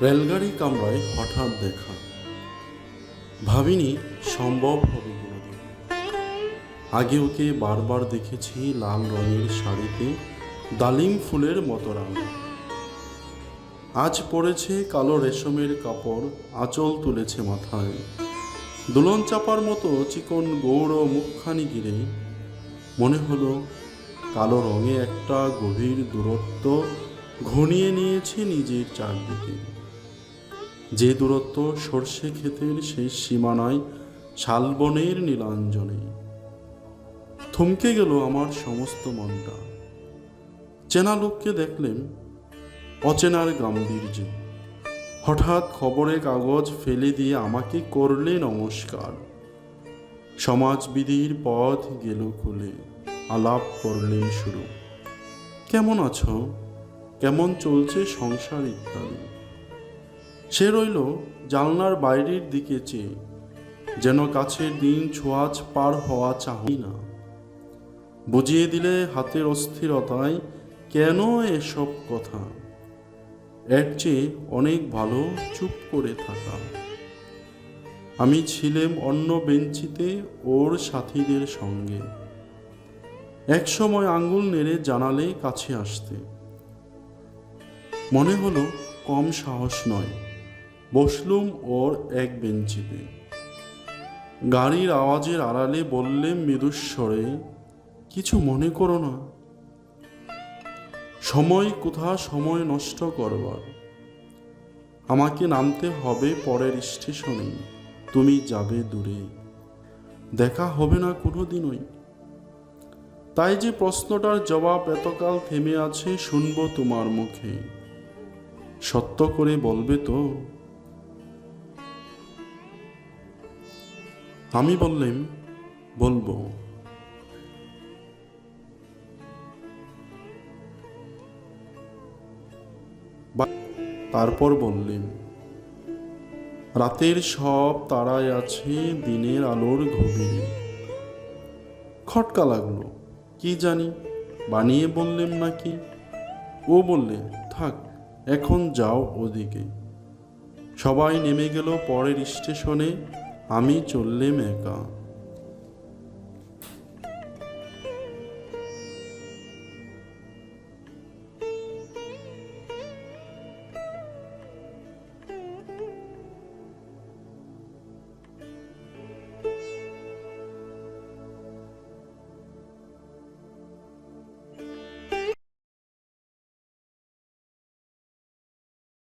রেলগাড়ি কামরায় হঠাৎ দেখা, ভাবিনি সম্ভব হবে কোনোদিন। আগে ওকে বারবার দেখেছি লাল রঙের শাড়িতে ডালিম ফুলের মতো রঙ। আজ পরেছে কালো রেশমের কাপড়, আঁচল তুলেছে মাথায়। দুলন চাপার মতো চিকন গৌড় মুখখানি ঘিরে মনে হলো কালো রঙে একটা গভীর দূরত্ব ঘনিয়ে নিয়েছে নিজের চারদিকে। যে দূরত্ব সর্ষে ক্ষেতের সেই সীমানায় শালবনের নীলাঞ্জনে। থমকে গেল আমার সমস্ত মনটা। চেনা লোককে দেখলেন অচেনার গাম্ভীর্যে। হঠাৎ খবরের কাগজ ফেলে দিয়ে আমাকে করলে নমস্কার। সমাজবিধির পথ গেল খুলে, আলাপ করলেন শুরু। কেমন আছো, কেমন চলছে সংসার ইত্যাদি। সে রইল জানলার বাইরের দিকে চেয়ে, যেন কাছের দিন ছোঁয়াচ পার হওয়া চাহি না। বুঝিয়ে দিলে হাতের অস্থিরতায় কেন এসব কথা। এর চেয়ে অনেক ভালো চুপ করে থাকা। আমি ছিলাম অন্য বেঞ্চিতে ওর সাথীদের সঙ্গে। এক সময় আঙ্গুল নেড়ে জানালে কাছে আসতে। মনে হলো কম সাহস নয়। বসলুম ওর এক বেঞ্চিতে। গাড়ির আওয়াজের আড়ালে বললেন মৃদুস্বরে, কিছু মনে করো না। সময় কোথা সময় নষ্ট করবার। আমাকে নামতে হবে পরের স্টেশনে, তুমি যাবে দূরে। দেখা হবে না কোনোদিনই। তাই যে প্রশ্নটার জবাব এতকাল থেমে আছে, শুনবো তোমার মুখে। সত্য করে বলবে তো? আমি বললাম, বলবো। তারপর বললেন, রাতের সব তারায় আছে দিনের আলোর গভীরে। খটকা লাগলো, কি জানি বানিয়ে বললেন নাকি। ও বললে, থাক এখন যাও ওদিকে। সবাই নেমে গেল পরের স্টেশনে, আমি চললেম একা।